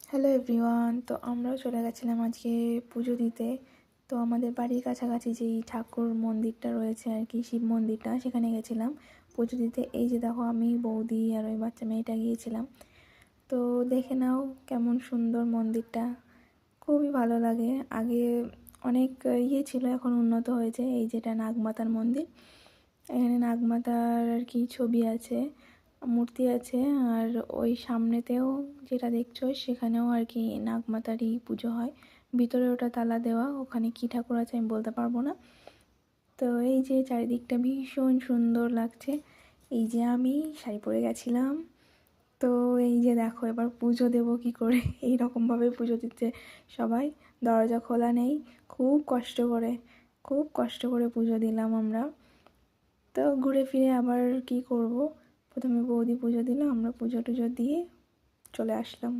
Hello everyone. তো আমরাও চলে গেছিলাম আজকে পুজো দিতে। তো আমাদের বাড়ির কাছাকাছি যেই ঠাকুর মন্দিরটা রয়েছে আর কি, শিব মন্দিরটা, সেখানে গেছিলাম পুজো দিতে। এই যে দেখো, আমি, বৌদি আর ওই বাচ্চা মেয়েটা গিয়েছিলাম। তো দেখে নাও কেমন সুন্দর মন্দিরটা, খুবই ভালো লাগে। আগে অনেক ছিল, এখন উন্নত হয়েছে। এই যেটা নাগমাতার মন্দির, এখানে নাগমাতার আর কি ছবি আছে, মূর্তি আছে। আর ওই সামনেতেও যেটা দেখছো সেখানেও আর কি নাগমাতারই পুজো হয়। ভিতরে ওটা তালা দেওয়া, ওখানে কি ঠাকুর আছে আমি বলতে পারবো না। তো এই যে চারিদিকটা ভীষণ সুন্দর লাগছে। এই যে আমি শাড়ি পরে গেছিলাম। তো এই যে দেখো, এবার পুজো দেবো কী করে, এইরকমভাবে পুজো দিচ্ছে সবাই। দরজা খোলা নেই, খুব কষ্ট করে পুজো দিলাম আমরা। তো ঘুরে ফিরে আবার কি করব, প্রথমে বৌদি পুজো দিল, আমরা পুজো টুজো দিয়ে চলে আসলাম।